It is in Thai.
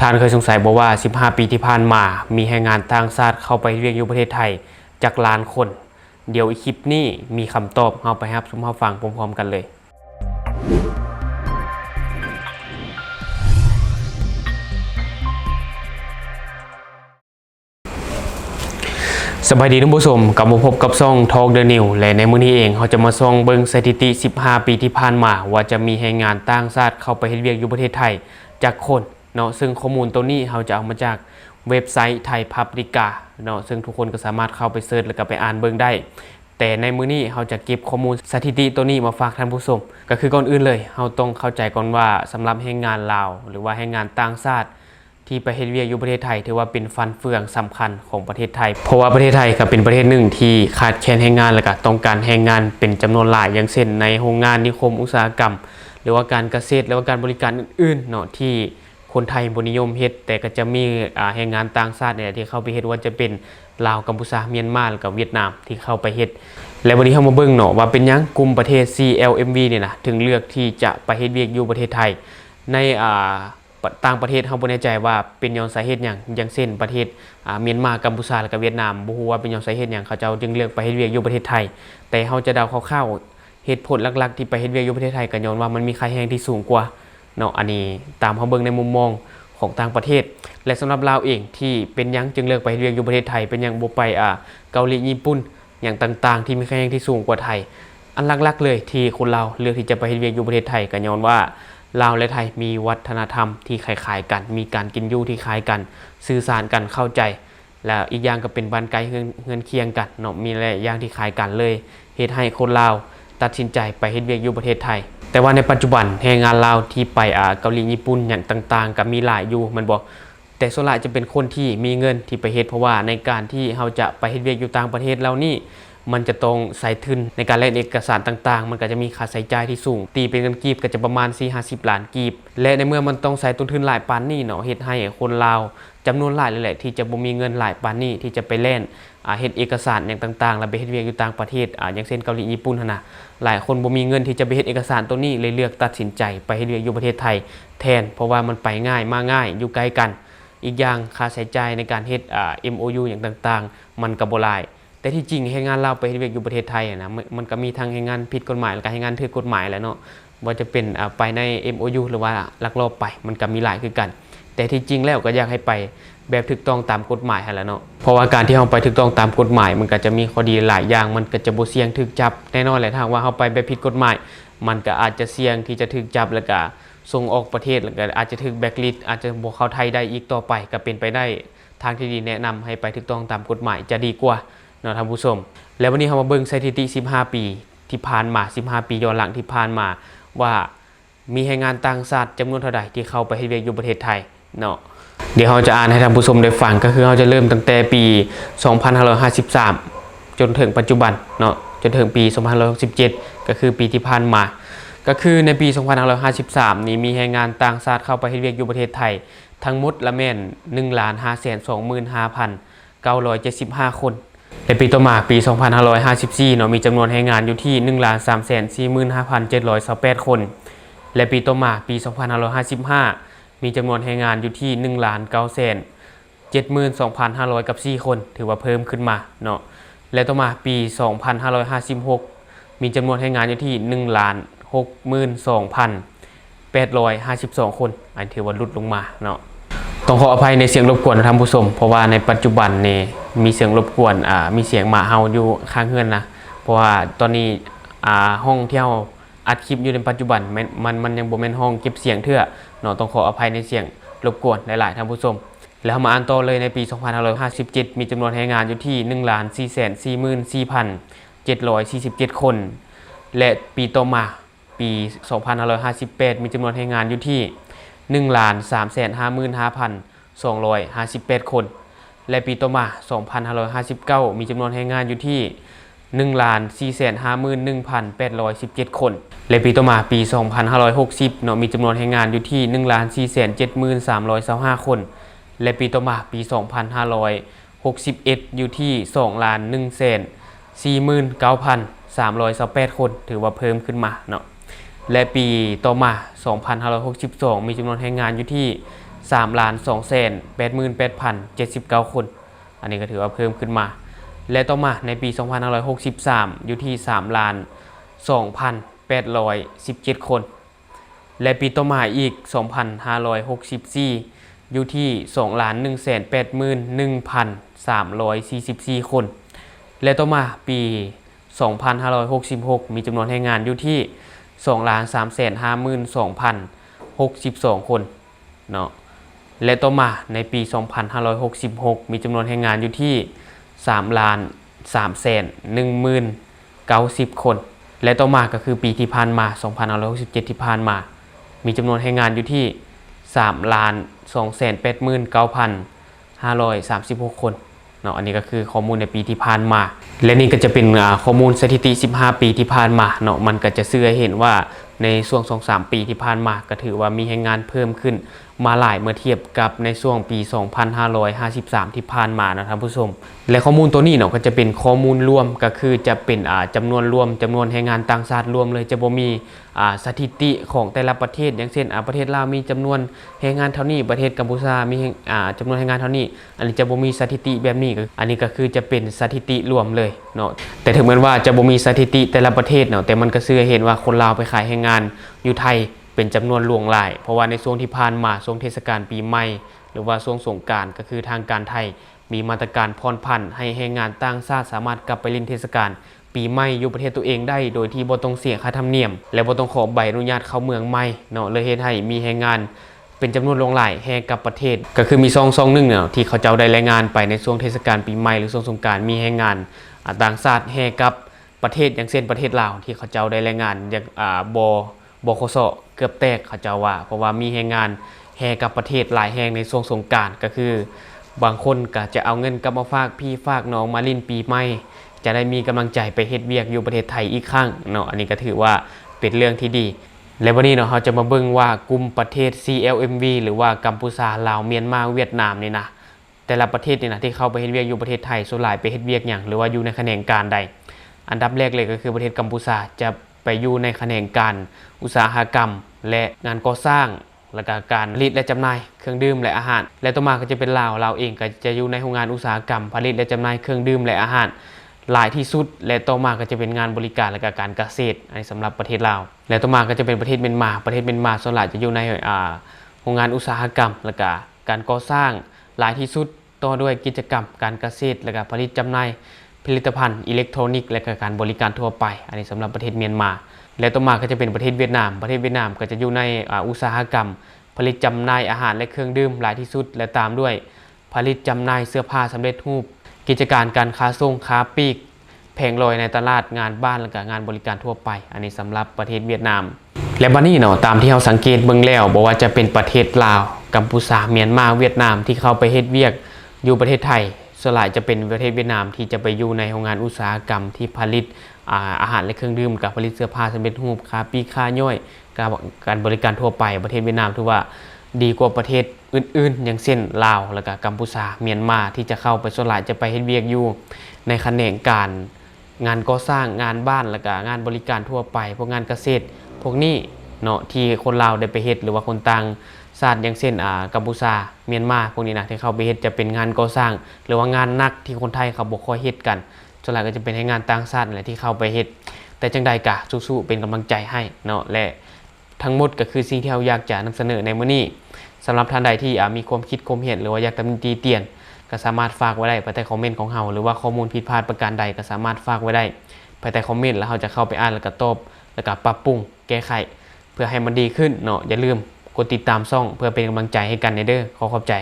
ท่านเคยสงสัยบอกว่า15ปีที่ผ่านมามีแรงงานต่างชาติเข้าไปเรียนอยู่ประเทศไทยจากล้านคนเดี๋ยวอีคลิปนี้มีคำตอบเอาไปรับชมรับฟังพร้อมๆกันเลยสบายดีท่านผู้ชมกลับมาพบกับช่อง Talk The New และในมื้อนี้เองเขาจะมาส่องเบิ่งสถิติ15ปีที่ผ่านมาว่าจะมีแรงงานต่างชาติเข้าไปเฮ็ดเวียกอยู่ประเทศไทยจากคนเนาะซึ่งข้อมูลตัวนี้เขาจะเอามาจากเว็บไซต์ไทยพับลิกาเนาะซึ่งทุกคนก็สามารถเข้าไปเสิร์ชแล้วก็ไปอ่านเบิ่งได้แต่ในมื้อนี้เขาจะเก็บข้อมูลสถิติตัวนี้มาฝากท่านผู้ชมก็คือก่อนอื่นเลยเราต้องเข้าใจก่อนว่าสำหรับแรงงานลาวหรือว่าแรงงานต่างชาติที่ไปเฮ็ดเวียกอยู่ประเทศไทยถือว่าเป็นฟันเฟืองสำคัญของประเทศไทยเพราะว่าประเทศไทยก็เป็นประเทศหนึ่งที่ขาดแคลนแรงงานและก็ต้องการแรงงานเป็นจำนวนหลายอย่างเช่นในโรงงานนิคมอุตสาหกรรมหรือว่าการเกษตรหรือว่าการบริการอื่นๆเนาะที่คนไทยบ่นิยมเฮ็ดแต่ก็จะมีแรงงานต่างชาติเนี่ยที่เข้าไปเฮ็ดว่าจะเป็นลาวกัมพูชาเมียนมาแล้วก็เวียดนามที่เข้าไปเฮ็ดและวันนี้เฮามาเบิ่งเนาะว่าเป็นหยังกลุ่มประเทศ CLMV เนี่ยนะถึงเลือกที่จะไปเฮ็ดเวียกอยู่ประเทศไทยในต่างประเทศเฮาบ่แน่ใจว่าเป็นย้อนสาเหตุหยังอย่างเช่นประเทศเมียนมากัมพูชาแล้วก็เวียดนามบ่ฮู้ว่าเป็นย้อนสาเหตุหยังเขาเจ้าจึงเลือกไปเฮ็ดเวียกอยู่ประเทศไทยแต่เฮาจะเดาคร่าวๆเหตุผลหลักๆที่ไปเฮ็ดเวียกอยู่ประเทศไทยก็ย้อนว่ามันมีค่าแรงที่สูงกว่าเนาะอันนี้ตามเฮาเบิ่งในมุมมองของต่างประเทศและสำหรับลาวเองที่เป็นหยังจึงเลือกไปเฮ็ดเวียกอยู่ประเทศไทยเป็นหยังบ่ไปเกาหลีญี่ปุ่นอย่างต่างๆที่มีค่าแรงที่สูงกว่าไทยอันหลักๆเลยที่คนลาวเลือกที่จะไปเฮ็ดเวียกอยู่ประเทศไทยก็ย้อนว่าลาวและไทยมีวัฒนธรรมที่คล้ายๆกันมีการกินอยู่ที่คล้ายกันสื่อสารกันเข้าใจแล้วอีกอย่างก็เป็นบ้านไกลเฮือนเคียงกันเนาะมีหลายอย่างที่คล้ายกันเลยเฮ็ดให้คนลาวตัดสินใจไปเฮ็ดเวียกอยู่ประเทศไทยแต่ว่าในปัจจุบันแรงงานลาวที่ไปเกาหลีญี่ปุ่นอย่างต่างๆก็มีหลายอยู่มันบ่แต่ส่วนใหญ่จะเป็นคนที่มีเงินที่ไปเฮ็ดเพราะว่าในการที่เราจะไปเฮ็ดเวียกอยู่ต่างประเทศแล้วนี่มันจะต้องใส่ทุนในการเล่นเอกสารต่างๆมันก็จะมีค่าใช้จ่ายที่สูงตีเป็นเงินกีบก็จะประมาณ 4-50 ล้านกีบและในเมื่อมันต้องใส่ต้นทุนหลายปานนี้เนาะเฮ็ดให้คนลาวจำนวนหลายเลยแหละที่จะบ่มีเงินหลายปานนี้ที่จะไปเล่นเฮ็ดเอกสารอย่างต่างๆแล้วไปเฮ็ดเวียกอยู่ต่างประเทศอย่างเช่นเกาหลีญี่ปุ่นหั่นน่ะหลายคนบ่มีเงินที่จะไปเฮ็ดเอกสารตัวนี้เลยเลือกตัดสินใจไปเฮ็ดเวียกอยู่ประเทศไทยแทนเพราะว่ามันไปง่ายมาง่ายอยู่ใกล้กันอีกอย่างค่าใช้จ่ายในการเฮ็ดMOU อย่างต่างๆมันก็บ่หลายแต่ที่จริงแรงงานลาวไปเฮ็ดเวียกอยู่ประเทศไทยนะมันก็มีทั้งแรงงานผิดกฎหมายและก็แรงงานถูกกฎหมายแหละเนาะว่าจะเป็นไปใน MOU หรือว่าลักลอบไปมันก็มีหลายคือกันแต่ที่จริงแล้วก็อยากให้ไปแบบถูกต้องตามกฎหมายหั่นแหละเนาะเพราะว่าการที่เฮาไปถูกต้องตามกฎหมายมันก็จะมีข้อดีหลายอย่างมันก็จะบ่เสี่ยงถูกจับแน่นอนแหละถ้าว่าเฮาไปแบบผิดกฎหมายมันก็อาจจะเสี่ยงที่จะถูกจับแล้วก็ส่งออกประเทศแล้วก็อาจจะถูกแบล็คลิสต์อาจจะบ่เข้าไทยได้อีกต่อไปก็เป็นไปได้ทางที่ดีแนะนำให้ไปถูกต้องตามกฎหมายจะดีกว่าเนาะท่านผู้ชมแล้ววันนี้เรามาเบิ่งสถิติ15ปีที่ผ่านมา15ปีย้อนหลังที่ผ่านมาว่ามีแรงงานต่างชาติจำนวนเท่าใดที่เข้าไปเฮ็ดเวียกอยู่ประเทศไทยเนาะเดี๋ยวเราจะอ่านให้ท่านผู้ชมได้ฟังก็คือเราจะเริ่มตั้งแต่ปี2553จนถึงปัจจุบันเนาะจนถึงปี2567ก็คือปีที่ผ่านมาก็คือในปี2553นี้มีแรงงานต่างชาติเข้าไปเฮ็ดเวียกอยู่ประเทศไทยทั้งหมดละแม่น 1,525,975 คนในปีต่อมาปี2554เนาะมีจำนวนแรงงานอยู่ที่ 1,345,728 คนและปีต่อมาปี2555มีจำนวนแรงงานอยู่ที่ 1,972,504 คนถือว่าเพิ่มขึ้นมาเนาะและต่อมาปี2556มีจำนวนแรงงานอยู่ที่ 1,62,852 คนอันถือว่าลดลงมาเนาะต้องขออภัยในเสียงรบกวนท่านผู้ชมเพราะว่าในปัจจุบันนี่มีเสียงรบกวนมีเสียงหมาเห่าอยู่ข้างเฮือนนะเพราะว่าตอนนี้ห้องที่เฮาอัดคลิปอยู่ในปัจจุบันมันยังบ่แม่นห้องเก็บเสียงเทื่อเนาะต้องขออภัยในเสียงรบกวนหลายๆท่านผู้ชมแล้วมาอ่านต่อเลยในปี2557มีจำนวนแรงงานอยู่ที่ 1,444,747 คนและปีต่อมาปี2558มีจำนวนแรงงานอยู่ที่ 1,355,258 คนและปีต่อมา2559มีจำนวนแรงงานอยู่ที่ 1,451,817 คนและปีต่อมาปี2560เนาะมีจำนวนแรงงานอยู่ที่ 1,473,325 คนและปีต่อมาปี2561อยู่ที่ 2,149,328 คนถือว่าเพิ่มขึ้นมาเนาะและปีต่อมา2562มีจำนวนแรงงานอยู่ที่ 3,288,079 คนอันนี้ก็ถือว่าเพิ่มขึ้นมาและต่อมาในปี 2563 อยู่ที่ 3,2,817 คนและปีต่อมาอีก 2,564 อยู่ที่ 2,181,344 คนและต่อมาปี 2566 มีจำนวนแรงงานอยู่ที่ 2,352,062 คนเนาะและต่อมาในปี 2566 มีจำนวนแรงงานอยู่ที่ 3,310,090 คนและต่อมาก็คือปีที่ผ่านมา 2567 ที่ผ่านมามีจำนวนแรงงานอยู่ที่ 3,289,536 คนเนาะอันนี้ก็คือข้อมูลในปีที่ผ่านมาและนี่ก็จะเป็นข้อมูลสถิติ15 ปีที่ผ่านมาเนาะมันก็จะเสื่อเห็นว่าในช่วง 2-3 ปีที่ผ่านมาก็ถือว่ามีแรงงานเพิ่มขึ้นมาหลายเมื่อเทียบกับในช่วงปี 2553 ที่ผ่านมานะท่านผู้ชมและข้อมูลตัวนี้เนาะก็จะเป็นข้อมูลรวมก็คือจะเป็นจำนวนรวมจำนวนแรงงานต่างชาติรวมเลยจะบ่มีสถิติของแต่ละประเทศอย่างเช่นประเทศลาวมีจำนวนแรงงานเท่านี้ประเทศกัมพูชามีจำนวนแรงงานเท่านี้อันนี้จะบ่มีสถิติแบบนี้อันนี้ก็คือจะเป็นสถิติรวมเลยเนาะแต่ถึงแม้ว่าจะบ่มีสถิติแต่ละประเทศเนาะแต่มันก็เชื่อเห็นว่าคนลาวไปขายแรงงานอยู่ไทยเป็นจำนวนหลวงหลายเพราะว่าในช่วงที่ผ่านมาช่วงเทศกาลปีใหม่หรือว่าช่วงสงกรานต์ก็คือทางการไทยมีมาตรการผ่อนผันให้แรงงานต่างชาติสามารถกลับไปเล่นเทศกาลปีใหม่อยู่ประเทศตัวเองได้โดยที่บ่ต้องเสียค่าธรรมเนียมและบ่ต้องขอใบอนุญาตเข้าเมืองใหม่เนาะเลยเฮ็ดให้มีแรงงานเป็นจำนวนหลวงหลายแห่กลับประเทศก็คือมีซองนึงเนาะที่เขาเจ้าได้แรงงานไปในช่วงเทศกาลปีใหม่หรือช่วงสงกรานต์มีแรงงานต่างชาติแห่กลับประเทศอย่างเช่นประเทศลาวที่เขาเจ้าได้แรงงานอย่างบคสเกือบแตกเขาเจ้าว่าเพราะว่ามีแรงงานแห่กับประเทศหลายแห่งในช่วงสงกรานต์ก็คือบางคนก็จะเอาเงินกลับมาฝากพี่ฝากน้องมาลิ้นปีใหม่จะได้มีกำลังใจไปเฮ็ดเวียกอยู่ประเทศไทยอีกครั้งเนาะอันนี้ก็ถือว่าเป็นเรื่องที่ดีและวันนี้เนาะเราจะมาเบิ่งว่ากลุ่มประเทศ CLMV หรือว่ากัมพูชาลาวเมียนมาเวียดนามนี่นะแต่ละประเทศนี่นะที่เข้าไปเฮ็ดเวียกอยู่ประเทศไทยส่วนหลายไปเฮ็ดเวียกหยังหรือว่าอยู่ในแขนงการใดอันดับแรกเลยก็คือประเทศกัมพูชาจะไปอยู่ในแขนงการอุตสาหกรรมและงานก่อสร้างและการผลิตและจำหน่ายเครื่องดื่มและอาหารและต่อมาก็จะเป็นลาวเองก็จะอยู่ในโรงงานอุตสาหกรรมผลิตและจำหน่ายเครื่องดื่มและอาหารหลายที่สุดและต่อมาก็จะเป็นงานบริการและการเกษตรอันนี้สำหรับประเทศลาวและต่อมาก็จะเป็นประเทศเมียนมาส่วนใหญ่จะอยู่ในโรงงานอุตสาหกรรมและการก่อสร้างหลายที่สุดต่อด้วยกิจกรรมการเกษตรและผลิตจำหน่ายผลิตภัณฑ์อิเล็กทรอนิกส์และการบริการทั่วไปอันนี้สำหรับประเทศเมียนมาและต่อมาก็จะเป็นประเทศเวียดนามก็จะอยู่ในอุตสาหกรรมผลิตจำหน่ายอาหารและเครื่องดื่มหลายที่สุดและตามด้วยผลิตจำหน่ายเสื้อผ้าสำเร็จรูปกิจการการค้าส่งค้าปลีกแผงลอยในตลาดงานบ้านและงานบริการทั่วไปอันนี้สำหรับประเทศเวียดนามและบัดนี้เนาะตามที่เราสังเกตเบิ่งแล้วบอกว่าจะเป็นประเทศลาวกัมพูชาเมียนมาเวียดนามที่เข้าไปเฮ็ดเวียกอยู่ประเทศไทยส่วนใหญ่จะเป็นประเทศเวียดนามที่จะไปอยู่ในโรงงานอุตสาหกรรมที่ผลิตอาหารและเครื่องดื่มกับผลิตเสื้อผ้าสำเร็จรูปค้าปลีกค้าย่อยการบริการทั่วไปประเทศเวียดนามถือว่าดีกว่าประเทศอื่นๆอย่างเช่นลาวและก็กัมพูชาเมียนมาที่จะเข้าไปส่วนใหญ่จะไปเฮ็ดเวียกอยู่ในแขนงการงานก่อสร้างงานบ้านและก็งานบริการทั่วไปพวกงานเกษตรพวกนี้เนาะที่คนลาวได้ไปเฮ็ดหรือว่าคนต่างชาติอย่างเช่นกัมพูชาเมียนมาพวกนี้นะที่เข้าไปเฮ็ดจะเป็นงานก่อสร้างหรือว่างานหนักที่คนไทยเขาบ่ค่อยเฮ็ดกันส่วนใหญ่ก็จะเป็นให้งานต่างชาติแหละที่เข้าไปเฮ็ดแต่จังใดก็สู้ๆเป็นกำลังใจให้เนาะและทั้งหมดก็คือสิ่งที่เราอยากจะนำเสนอในมื้อนี้สำหรับท่านใดที่มีความคิดความเห็นหรือว่าอยากตำหนิติเตียนก็สามารถฝากไว้ได้ภายใต้คอมเมนต์ของเราหรือว่าข้อมูลผิดพลาดประการใดก็สามารถฝากไว้ได้ภายใต้คอมเมนต์แล้วเราจะเข้าไปอ่านแล้วก็ตอบแล้วก็ปรับปรุงแก้ไขเพื่อให้มันดีขึ้นเนาะอย่าลืมกดติดตามช่องเพื่อเป็นกำลังใจให้กันเด้อขอบใจ